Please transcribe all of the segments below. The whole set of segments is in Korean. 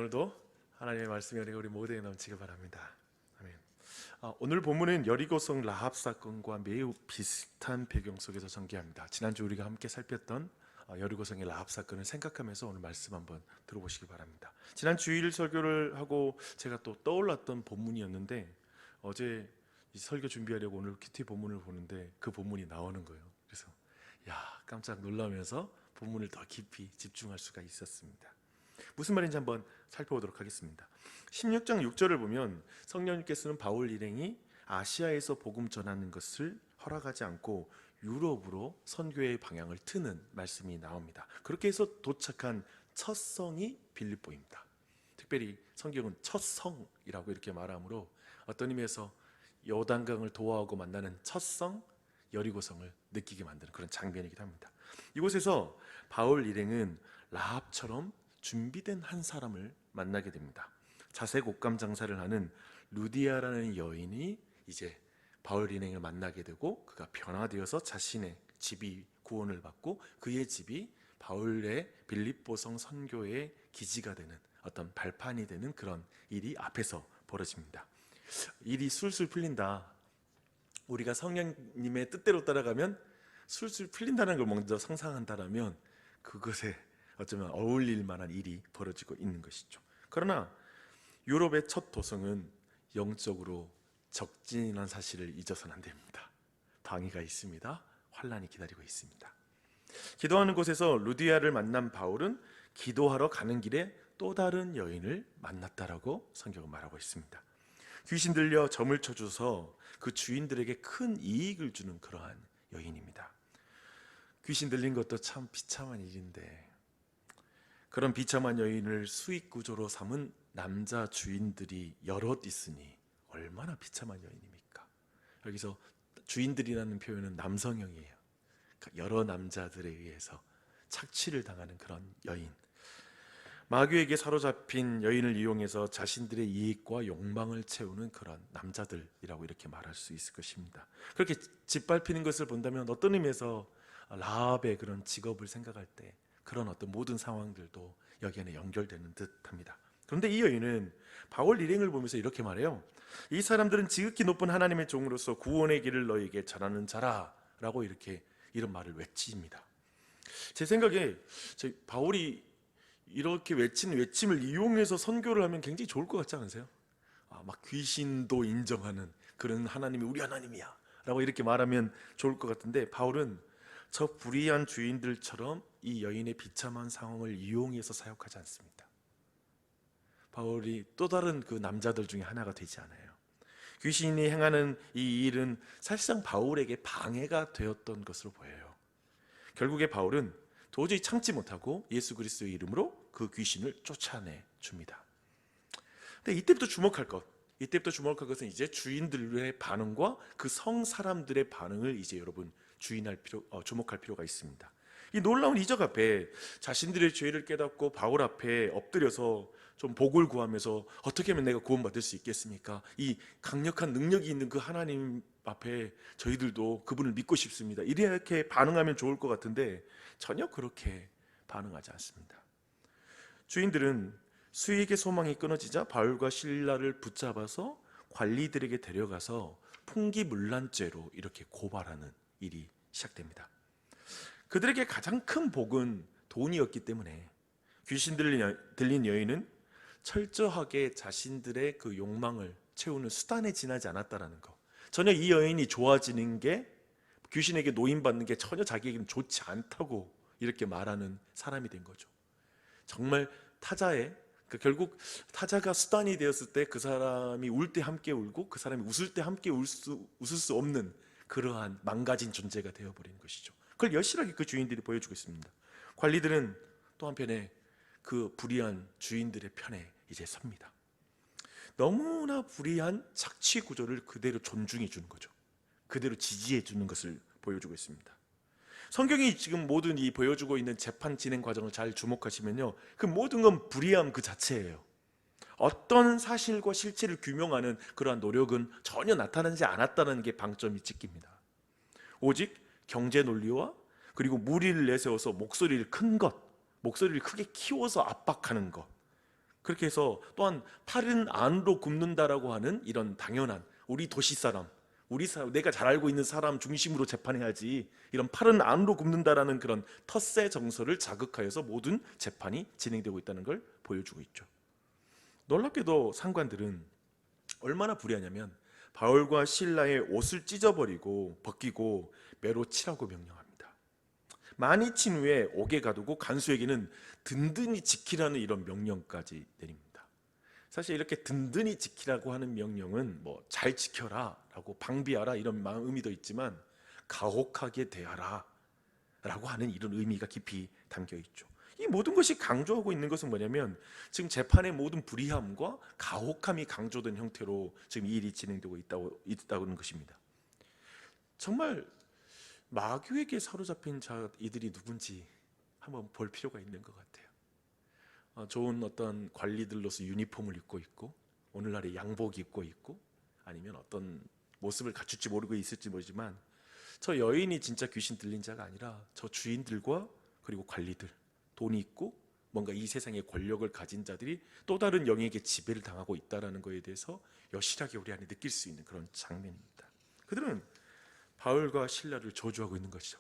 오늘도 하나님의 말씀이 우리 모두에 넘치길 바랍니다. 아멘. 오늘 본문은 여리고성 라합 사건과 매우 비슷한 배경 속에서 전개합니다. 지난주 우리가 함께 살폈던 여리고성의 라합 사건을 생각하면서 오늘 말씀 한번 들어보시기 바랍니다. 지난 주일 설교를 하고 제가 또 떠올랐던 본문이었는데 어제 이 설교 준비하려고 오늘 큐티 본문을 보는데 그 본문이 나오는 거예요. 그래서 깜짝 놀라면서 본문을 더 깊이 집중할 수가 있었습니다. 무슨 말인지 한번 살펴보도록 하겠습니다. 16장 6절을 보면 성령님께서는 바울 일행이 아시아에서 복음 전하는 것을 허락하지 않고 유럽으로 선교의 방향을 트는 말씀이 나옵니다. 그렇게 해서 도착한 첫 성이 빌립보입니다. 특별히 성경은 첫 성이라고 이렇게 말하므로 어떤 의미에서 요단강을 도하고 만나는 첫 성 여리고성을 느끼게 만드는 그런 장면이기도 합니다. 이곳에서 바울 일행은 라합처럼 준비된 한 사람을 만나게 됩니다. 자색 옷감 장사를 하는 루디아라는 여인이 이제 바울 일행을 만나게 되고 그가 변화되어서 자신의 집이 구원을 받고 그의 집이 바울의 빌립보성 선교의 기지가 되는 어떤 발판이 되는 그런 일이 앞에서 벌어집니다. 일이 술술 풀린다. 우리가 성령님의 뜻대로 따라가면 술술 풀린다는 걸 먼저 상상한다면 그것에 어쩌면 어울릴 만한 일이 벌어지고 있는 것이죠. 그러나 유럽의 첫 도성은 영적으로 적진이라는 사실을 잊어서는 안 됩니다. 방해가 있습니다. 환란이 기다리고 있습니다. 기도하는 곳에서 루디아를 만난 바울은 기도하러 가는 길에 또 다른 여인을 만났다라고 성경은 말하고 있습니다. 귀신 들려 점을 쳐줘서 그 주인들에게 큰 이익을 주는 그러한 여인입니다. 귀신 들린 것도 참 비참한 일인데 그런 비참한 여인을 수익 구조로 삼은 남자 주인들이 여럿 있으니 얼마나 비참한 여인입니까? 여기서 주인들이라는 표현은 남성형이에요. 여러 남자들에 의해서 착취를 당하는 그런 여인, 마귀에게 사로잡힌 여인을 이용해서 자신들의 이익과 욕망을 채우는 그런 남자들이라고 이렇게 말할 수 있을 것입니다. 그렇게 짓밟히는 것을 본다면 어떤 의미에서 라합의 그런 직업을 생각할 때 그런 어떤 모든 상황들도 여기 안에 연결되는 듯합니다. 그런데 이 여인은 바울 일행을 보면서 이렇게 말해요. 이 사람들은 지극히 높은 하나님의 종으로서 구원의 길을 너희에게 전하는 자라 라고 이렇게 이런 말을 외칩니다. 제 생각에 바울이 이렇게 외친 외침을 이용해서 선교를 하면 굉장히 좋을 것 같지 않으세요? 막 귀신도 인정하는 그런 하나님이 우리 하나님이야 라고 이렇게 말하면 좋을 것 같은데 바울은 저 불의한 주인들처럼 이 여인의 비참한 상황을 이용해서 사역하지 않습니다. 바울이 또 다른 그 남자들 중에 하나가 되지 않아요. 귀신이 행하는 이 일은 사실상 바울에게 방해가 되었던 것으로 보여요. 결국에 바울은 도저히 참지 못하고 예수 그리스도의 이름으로 그 귀신을 쫓아내 줍니다. 근데 이때부터 주목할 것은 이제 주인들의 반응과 그 성 사람들의 반응을 이제 여러분 주목할 필요가 있습니다. 이 놀라운 이적 앞에 자신들의 죄를 깨닫고 바울 앞에 엎드려서 좀 복을 구하면서 어떻게 하면 내가 구원받을 수 있겠습니까? 이 강력한 능력이 있는 그 하나님 앞에 저희들도 그분을 믿고 싶습니다. 이렇게 반응하면 좋을 것 같은데 전혀 그렇게 반응하지 않습니다. 주인들은 수익의 소망이 끊어지자 바울과 실라를 붙잡아서 관리들에게 데려가서 풍기문란죄로 이렇게 고발하는 일이 시작됩니다. 그들에게 가장 큰 복은 돈이었기 때문에 귀신 들린 여인은 철저하게 자신들의 그 욕망을 채우는 수단에 지나지 않았다는 것. 전혀 이 여인이 좋아지는 게 귀신에게 노임받는 게 전혀 자기에게는 좋지 않다고 이렇게 말하는 사람이 된 거죠. 정말 결국 타자가 수단이 되었을 때 그 사람이 울 때 함께 울고 그 사람이 웃을 때 함께 웃을 수 없는 그러한 망가진 존재가 되어버린 것이죠. 그걸 여실하게 그 주인들이 보여주고 있습니다. 관리들은 또 한편에 그 불의한 주인들의 편에 이제 섭니다. 너무나 불의한 착취 구조를 그대로 존중해 주는 거죠. 그대로 지지해 주는 것을 보여주고 있습니다. 성경이 지금 모든 이 보여주고 있는 재판 진행 과정을 잘 주목하시면요, 그 모든 건 불의함 그 자체예요. 어떤 사실과 실체를 규명하는 그러한 노력은 전혀 나타나지 않았다는 게 방점이 찍힙니다. 오직 경제 논리와 그리고 무리를 내세워서 목소리를 크게 키워서 압박하는 것, 그렇게 해서 또한 팔은 안으로 굽는다라고 하는 이런 당연한 우리 도시 사람, 내가 잘 알고 있는 사람 중심으로 재판해야지, 이런 팔은 안으로 굽는다라는 그런 텃세 정서를 자극하여서 모든 재판이 진행되고 있다는 걸 보여주고 있죠. 놀랍게도 상관들은 얼마나 불의하냐면 바울과 실라의 옷을 찢어버리고 벗기고 매로 치라고 명령합니다. 많이 친 후에 옥에 가두고 간수에게는 든든히 지키라는 이런 명령까지 내립니다. 사실 이렇게 든든히 지키라고 하는 명령은 뭐 잘 지켜라 라고, 방비하라 이런 의미도 있지만 가혹하게 대하라 라고 하는 이런 의미가 깊이 담겨 있죠. 이 모든 것이 강조하고 있는 것은 뭐냐면 지금 재판의 모든 불의함과 가혹함이 강조된 형태로 지금 이 일이 진행되고 있다는 것입니다. 정말 마귀에게 사로잡힌 이들이 누군지 한번 볼 필요가 있는 것 같아요. 좋은 어떤 관리들로서 유니폼을 입고 있고 오늘날의 양복 입고 있고 아니면 어떤 모습을 갖출지 모르고 있을지 모르지만 저 여인이 진짜 귀신 들린 자가 아니라 저 주인들과 그리고 관리들, 돈이 있고 뭔가 이 세상의 권력을 가진 자들이 또 다른 영에게 지배를 당하고 있다는 것에 대해서 여실하게 우리 안에 느낄 수 있는 그런 장면입니다. 그들은 바울과 실라를 저주하고 있는 것이죠.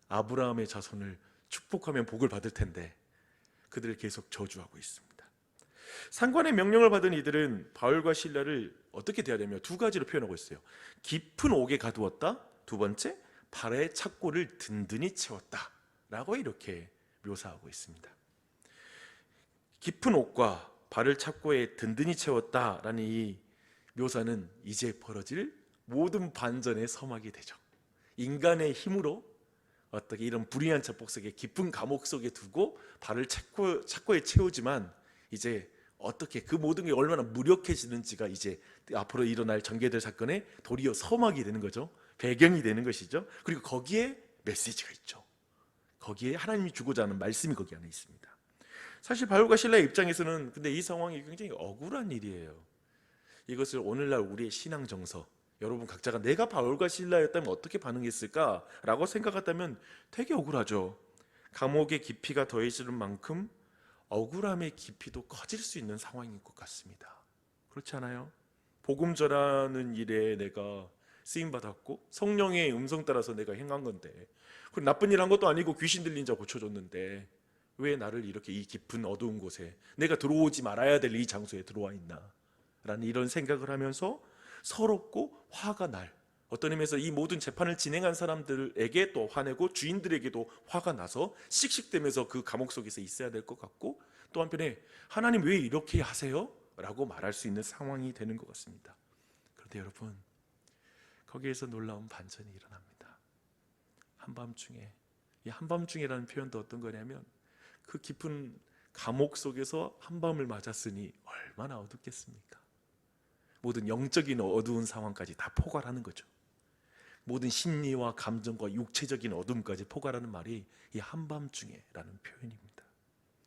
아브라함의 자손을 축복하면 복을 받을 텐데 그들을 계속 저주하고 있습니다. 상관의 명령을 받은 이들은 바울과 실라를 어떻게 대하냐며 두 가지로 표현하고 있어요. 깊은 옥에 가두었다. 두 번째, 발의 착고를 든든히 채웠다 라고 이렇게 묘사하고 있습니다. 깊은 옥과 발을 착고에 든든히 채웠다라는 이 묘사는 이제 벌어질 모든 반전의 서막이 되죠. 인간의 힘으로 어떻게 이런 불의한 자복 속에 깊은 감옥 속에 두고 발을 착고에 채우지만 이제 어떻게 그 모든 게 얼마나 무력해지는지가 이제 앞으로 일어날 전개될 사건의 도리어 서막이 되는 거죠. 배경이 되는 것이죠. 그리고 거기에 메시지가 있죠. 거기에 하나님이 주고자 하는 말씀이 거기 안에 있습니다. 사실 바울과 실라의 입장에서는 근데 이 상황이 굉장히 억울한 일이에요. 이것을 오늘날 우리의 신앙 정서, 여러분 각자가 내가 바울과 실라였다면 어떻게 반응했을까라고 생각했다면 되게 억울하죠. 감옥의 깊이가 더해지는 만큼 억울함의 깊이도 커질 수 있는 상황인 것 같습니다. 그렇지 않아요? 복음 전하는 일에 내가 쓰임 받았고 성령의 음성 따라서 내가 행한 건데, 그리고 나쁜 일 한 것도 아니고 귀신 들린 자 고쳐줬는데 왜 나를 이렇게 이 깊은 어두운 곳에, 내가 들어오지 말아야 될 이 장소에 들어와 있나 라는 이런 생각을 하면서 서럽고 화가 날, 어떤 의미에서 이 모든 재판을 진행한 사람들에게 또 화내고 주인들에게도 화가 나서 씩씩대면서 그 감옥 속에서 있어야 될 것 같고, 또 한편에 하나님 왜 이렇게 하세요? 라고 말할 수 있는 상황이 되는 것 같습니다. 그런데 여러분, 거기에서 놀라운 반전이 일어납니다. 한밤중에, 이 한밤중에라는 표현도 어떤 거냐면 그 깊은 감옥 속에서 한밤을 맞았으니 얼마나 어둡겠습니까? 모든 영적인 어두운 상황까지 다 포괄하는 거죠. 모든 심리와 감정과 육체적인 어둠까지 포괄하는 말이 이 한밤중에라는 표현입니다.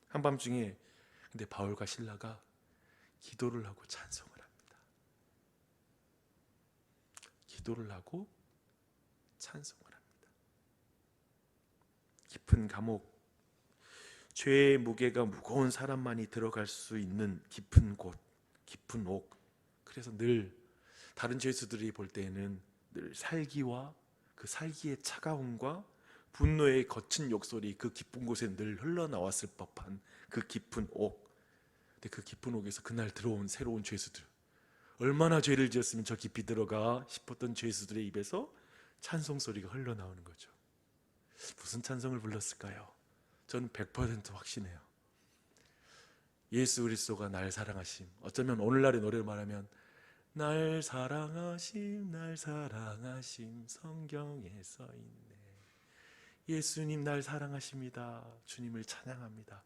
한밤중에 근데 바울과 실라가 기도를 하고 찬송을 합니다. 기도를 하고 찬송을 합니다. 깊은 감옥, 죄의 무게가 무거운 사람만이 들어갈 수 있는 깊은 곳, 깊은 옥. 그래서 늘 다른 죄수들이 볼 때에는 늘 살기와 그 살기의 차가움과 분노의 거친 욕설이 그 깊은 곳에 늘 흘러나왔을 법한 그 깊은 옥. 근데 그 깊은 옥에서 그날 들어온 새로운 죄수들, 얼마나 죄를 지었으면 저 깊이 들어가 싶었던 죄수들의 입에서 찬송 소리가 흘러나오는 거죠. 무슨 찬송을 불렀을까요? 저는 100% 확신해요. 예수 그리스도가 날 사랑하심. 어쩌면 오늘날의 노래를 말하면 날 사랑하심, 날 사랑하심, 성경에 써있네. 예수님 날 사랑하십니다. 주님을 찬양합니다.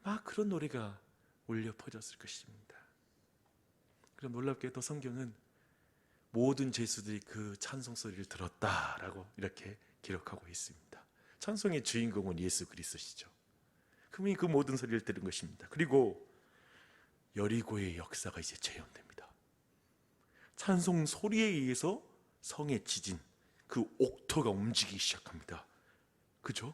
막 그런 노래가 울려 퍼졌을 것입니다. 그럼 놀랍게도 성경은 모든 죄수들이 그 찬송 소리를 들었다라고 이렇게 기록하고 있습니다. 찬송의 주인공은 예수 그리스도시죠. 그분이 그 모든 소리를 들은 것입니다. 그리고 여리고의 역사가 이제 재현됩니다. 찬송 소리에 의해서 성의 지진, 그 옥토가 움직이기 시작합니다. 그죠?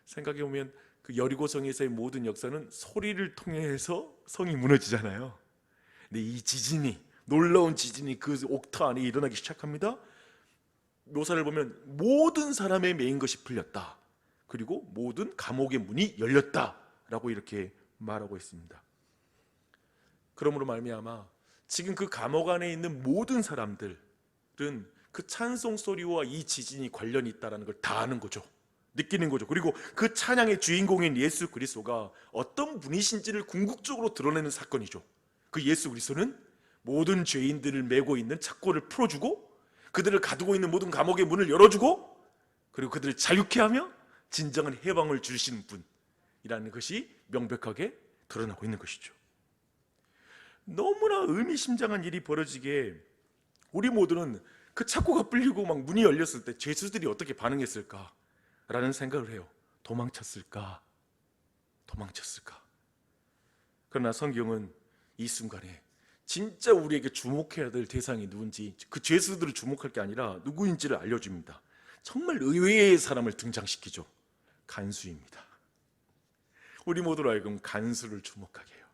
생각해 보면 그 여리고성에서의 모든 역사는 소리를 통해서 성이 무너지잖아요. 근데 이 지진이, 놀라운 지진이 그 옥터 안에 일어나기 시작합니다. 묘사를 보면 모든 사람의 매인 것이 풀렸다. 그리고 모든 감옥의 문이 열렸다라고 이렇게 말하고 있습니다. 그러므로 말미암아 지금 그 감옥 안에 있는 모든 사람들은 그 찬송 소리와 이 지진이 관련이 있다는 걸 다 아는 거죠. 느끼는 거죠. 그리고 그 찬양의 주인공인 예수 그리스도가 어떤 분이신지를 궁극적으로 드러내는 사건이죠. 그 예수 그리스도는 모든 죄인들을 메고 있는 착고를 풀어주고 그들을 가두고 있는 모든 감옥의 문을 열어주고 그리고 그들을 자유케 하며 진정한 해방을 주시는 분이라는 것이 명백하게 드러나고 있는 것이죠. 너무나 의미심장한 일이 벌어지게 우리 모두는 그 착고가 풀리고 막 문이 열렸을 때 죄수들이 어떻게 반응했을까 라는 생각을 해요. 도망쳤을까? 그러나 성경은 이 순간에 진짜 우리에게 주목해야 될 대상이 누군지, 그 죄수들을 주목할 게 아니라 누구인지를 알려줍니다. 정말 의외의 사람을 등장시키죠. 간수입니다. 우리 모두로 하여금 간수를 주목하게 해요.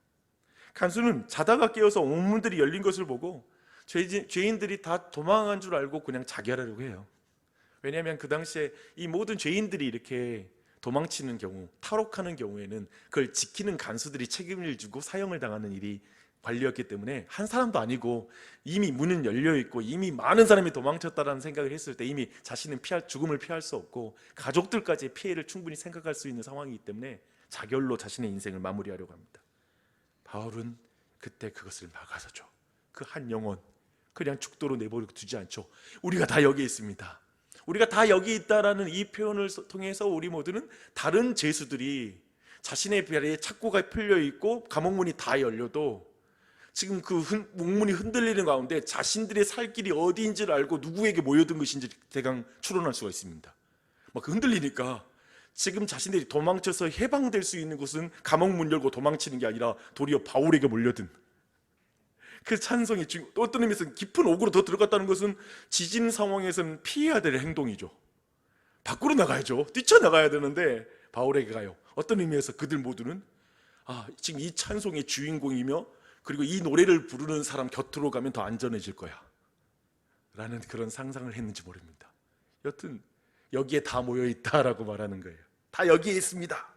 간수는 자다가 깨어서 옥문들이 열린 것을 보고 죄인들이 다 도망한 줄 알고 그냥 자결하려고 해요. 왜냐하면 그 당시에 이 모든 죄인들이 이렇게 도망치는 경우, 탈옥하는 경우에는 그걸 지키는 간수들이 책임을 지고 사형을 당하는 일이 관리였기 때문에 한 사람도 아니고 이미 문은 열려 있고 이미 많은 사람이 도망쳤다라는 생각을 했을 때 이미 자신은 죽음을 피할 수 없고 가족들까지의 피해를 충분히 생각할 수 있는 상황이기 때문에 자결로 자신의 인생을 마무리하려고 합니다. 바울은 그때 그것을 막아서죠. 그 한 영혼 그냥 죽도록 내버리고 두지 않죠. 우리가 다 여기 있습니다. 우리가 다 여기 있다라는 이 표현을 통해서 우리 모두는 다른 죄수들이 자신의 배에 착고가 풀려 있고 감옥문이 다 열려도 지금 그 옥문이 흔들리는 가운데 자신들의 살 길이 어디인지를 알고 누구에게 모여든 것인지 대강 추론할 수가 있습니다. 막 흔들리니까 지금 자신들이 도망쳐서 해방될 수 있는 곳은 감옥문 열고 도망치는 게 아니라 도리어 바울에게 몰려든 그 찬성이 또 어떤 의미에서는 깊은 옥으로 더 들어갔다는 것은 지진 상황에서는 피해야 될 행동이죠. 밖으로 나가야죠. 뛰쳐나가야 되는데 바울에게 가요. 어떤 의미에서 그들 모두는 지금 이 찬송의 주인공이며 그리고 이 노래를 부르는 사람 곁으로 가면 더 안전해질 거야 라는 그런 상상을 했는지 모릅니다. 여튼 여기에 다 모여있다라고 말하는 거예요. 다 여기에 있습니다.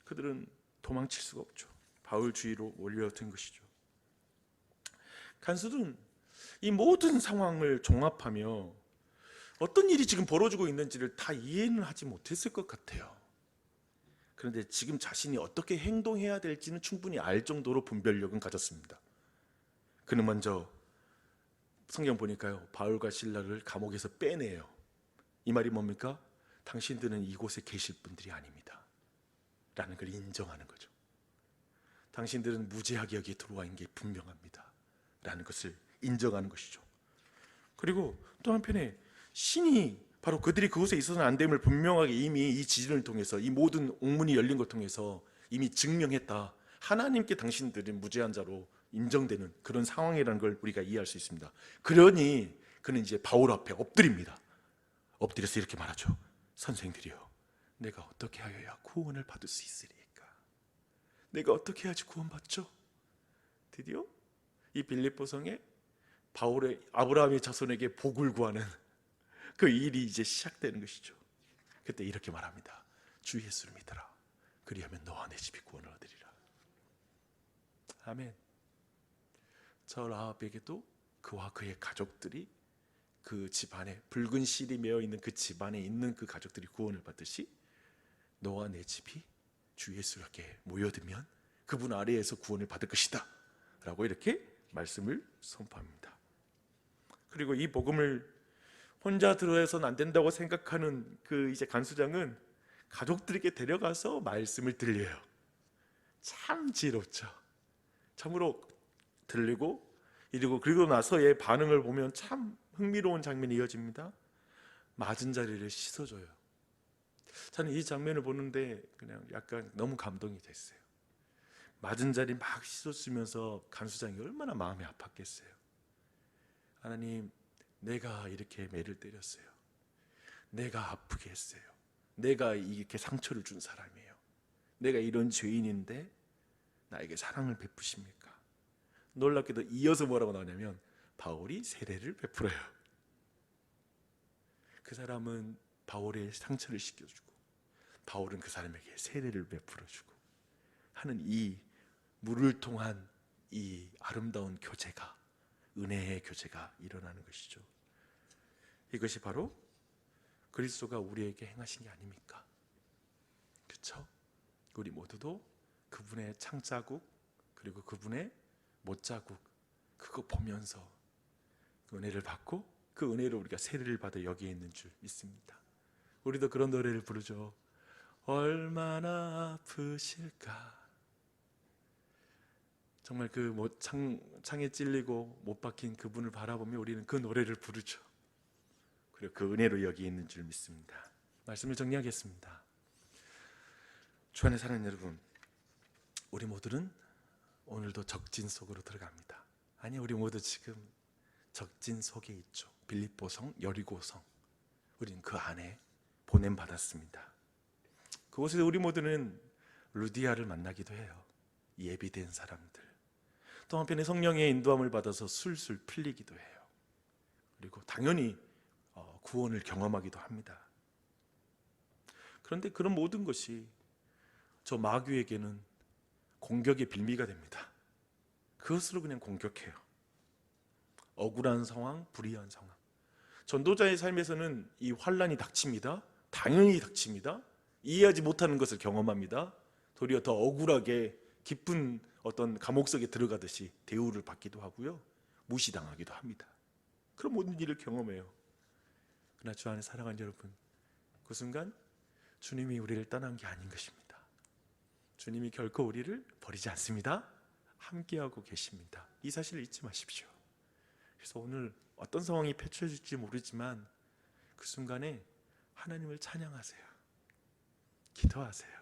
그들은 도망칠 수가 없죠. 바울 주위로 몰려든 것이죠. 간수들은 이 모든 상황을 종합하며 어떤 일이 지금 벌어지고 있는지를 다 이해는 하지 못했을 것 같아요. 그런데 지금 자신이 어떻게 행동해야 될지는 충분히 알 정도로 분별력은 가졌습니다. 그는 먼저 성경 보니까요, 바울과 실라를 감옥에서 빼내요. 이 말이 뭡니까? 당신들은 이곳에 계실 분들이 아닙니다 라는 걸 인정하는 거죠. 당신들은 무죄하게 여기에 들어와 있는 게 분명합니다 라는 것을 인정하는 것이죠. 그리고 또 한편에 신이 바로 그들이 그곳에 있어서는 안 됨을 분명하게 이미 이 지진을 통해서 이 모든 옥문이 열린 것 통해서 이미 증명했다. 하나님께 당신들은 무죄한 자로 인정되는 그런 상황이라는 걸 우리가 이해할 수 있습니다. 그러니 그는 이제 바울 앞에 엎드립니다. 엎드려서 이렇게 말하죠. 선생들이여, 내가 어떻게 하여야 구원을 받을 수 있으리까? 내가 어떻게 해야지 구원받죠? 드디어 이 빌립보성에 바울의 아브라함의 자손에게 복을 구하는 그 일이 이제 시작되는 것이죠. 그때 이렇게 말합니다. 주 예수를 믿어라. 그리하면 너와 내 집이 구원을 얻으리라. 아멘. 저 라합에게도 그와 그의 가족들이 그 집안에 붉은 실이 메어 있는 그 집안에 있는 그 가족들이 구원을 받듯이 너와 내 집이 주 예수께 모여들면 그분 아래에서 구원을 받을 것이다 라고 이렇게 말씀을 선포합니다. 그리고 이 복음을 혼자 들어서는 안 된다고 생각하는 그 이제 간수장은 가족들에게 데려가서 말씀을 들려요. 참 지혜롭죠. 참으로 들리고 이러고 그리고 나서의 반응을 보면 참 흥미로운 장면이 이어집니다. 맞은 자리를 씻어줘요. 저는 이 장면을 보는데 그냥 약간 너무 감동이 됐어요. 맞은 자리 막 씻어주면서 간수장이 얼마나 마음이 아팠겠어요. 하나님, 내가 이렇게 매를 때렸어요. 내가 아프게 했어요. 내가 이렇게 상처를 준 사람이에요. 내가 이런 죄인인데 나에게 사랑을 베푸십니까? 놀랍게도 이어서 뭐라고 나오냐면 바울이 세례를 베풀어요. 그 사람은 바울의 상처를 씻겨주고 바울은 그 사람에게 세례를 베풀어주고 하는 이 물을 통한 이 아름다운 교제가, 은혜의 교제가 일어나는 것이죠. 이것이 바로 그리스도가 우리에게 행하신 게 아닙니까? 그렇죠? 우리 모두도 그분의 창자국 그리고 그분의 못자국 그거 보면서 그 은혜를 받고 그 은혜로 우리가 세례를 받아 여기에 있는 줄 믿습니다. 우리도 그런 노래를 부르죠. 얼마나 아프실까. 정말 그 창에 찔리고 못 박힌 그분을 바라보며 우리는 그 노래를 부르죠. 그리고 그 은혜로 여기 있는 줄 믿습니다. 말씀을 정리하겠습니다. 주 안에 사는 여러분, 우리 모두는 오늘도 적진 속으로 들어갑니다. 아니, 우리 모두 지금 적진 속에 있죠. 빌립보성, 여리고성, 우리는 그 안에 보냄 받았습니다. 그곳에서 우리 모두는 루디아를 만나기도 해요. 예비된 사람들. 또 한편에 성령의 인도함을 받아서 술술 풀리기도 해요. 그리고 당연히 구원을 경험하기도 합니다. 그런데 그런 모든 것이 저 마귀에게는 공격의 빌미가 됩니다. 그것으로 그냥 공격해요. 억울한 상황, 불의한 상황. 전도자의 삶에서는 이 환난이 닥칩니다. 당연히 닥칩니다. 이해하지 못하는 것을 경험합니다. 도리어 더 억울하게 깊은 어떤 감옥 속에 들어가듯이 대우를 받기도 하고요. 무시당하기도 합니다. 그런 모든 일을 경험해요. 그러나 주 안에 사랑하는 여러분, 그 순간 주님이 우리를 떠난 게 아닌 것입니다. 주님이 결코 우리를 버리지 않습니다. 함께하고 계십니다. 이 사실을 잊지 마십시오. 그래서 오늘 어떤 상황이 펼쳐질지 모르지만 그 순간에 하나님을 찬양하세요. 기도하세요.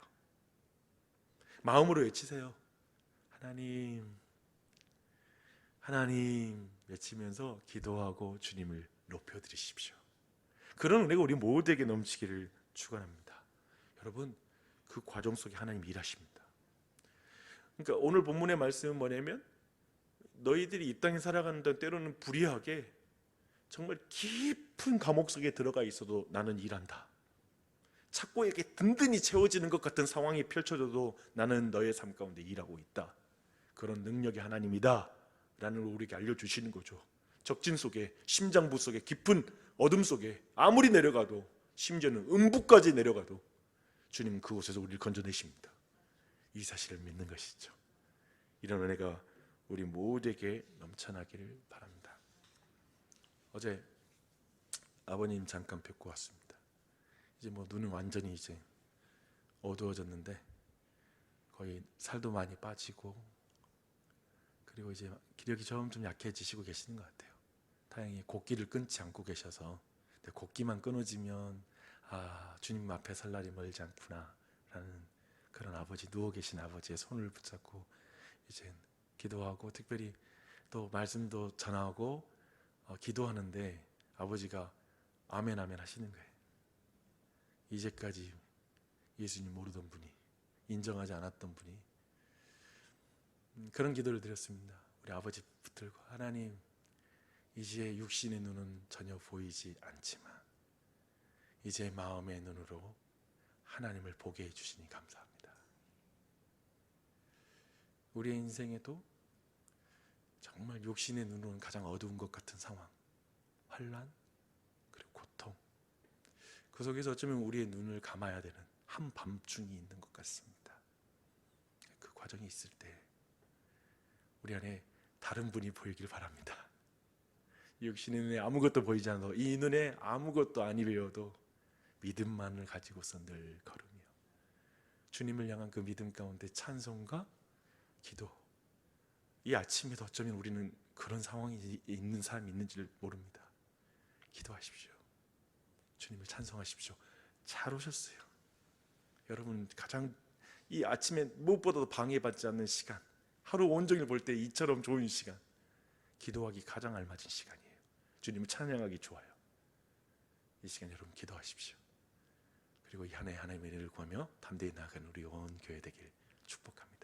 마음으로 외치세요. 하나님, 하나님 외치면서 기도하고 주님을 높여드리십시오. 그런 은혜가 우리 모두에게 넘치기를 축원합니다. 여러분, 그 과정 속에 하나님 일하십니다. 그러니까 오늘 본문의 말씀은 뭐냐면 너희들이 이 땅에 살아가는 때로는 불의하게 정말 깊은 감옥 속에 들어가 있어도 나는 일한다. 착고에게 든든히 채워지는 것 같은 상황이 펼쳐져도 나는 너의 삶 가운데 일하고 있다. 그런 능력의 하나님이다 라는 걸 우리에게 알려주시는 거죠. 적진 속에, 심장부 속에, 깊은 어둠 속에 아무리 내려가도, 심지어는 음부까지 내려가도 주님은 그곳에서 우리를 건져내십니다. 이 사실을 믿는 것이죠. 이런 은혜가 우리 모두에게 넘쳐나기를 바랍니다. 어제 아버님 잠깐 뵙고 왔습니다. 이제 눈은 완전히 이제 어두워졌는데 거의 살도 많이 빠지고 그리고 이제 기력이 점점 약해지시고 계시는 것 같아요. 다행히 곡기를 끊지 않고 계셔서 곡기만 끊어지면 주님 앞에 설 날이 멀지 않구나 라는 그런 아버지, 누워 계신 아버지의 손을 붙잡고 이제 기도하고 특별히 또 말씀도 전하고 기도하는데 아버지가 아멘 아멘 하시는 거예요. 이제까지 예수님 모르던 분이, 인정하지 않았던 분이 그런 기도를 드렸습니다. 우리 아버지 붙들고 하나님, 이제 육신의 눈은 전혀 보이지 않지만 이제 마음의 눈으로 하나님을 보게 해주시니 감사합니다. 우리의 인생에도 정말 육신의 눈으로는 가장 어두운 것 같은 상황, 환난, 그리고 고통, 그 속에서 어쩌면 우리의 눈을 감아야 되는 한밤중이 있는 것 같습니다. 그 과정이 있을 때 우리 안에 다른 분이 보이길 바랍니다. 육신의 눈에 아무것도 보이지 않아도, 이 눈에 아무것도 아니 배워도 믿음만을 가지고서 늘 걸으며 주님을 향한 그 믿음 가운데 찬송과 기도. 이 아침에도 어쩌면 우리는 그런 상황이 있는 사람이 있는지를 모릅니다. 기도하십시오. 주님을 찬송하십시오. 잘 오셨어요. 여러분, 가장 이 아침에 무엇보다도 방해받지 않는 시간, 하루 온종일 볼 때 이처럼 좋은 시간, 기도하기 가장 알맞은 시간이에요. 주님을 찬양하기 좋아요. 이 시간 여러분 기도하십시오. 그리고 이 한 해 하나님의 은혜를 구하며 담대히 나아가는 우리 온 교회 되길 축복합니다.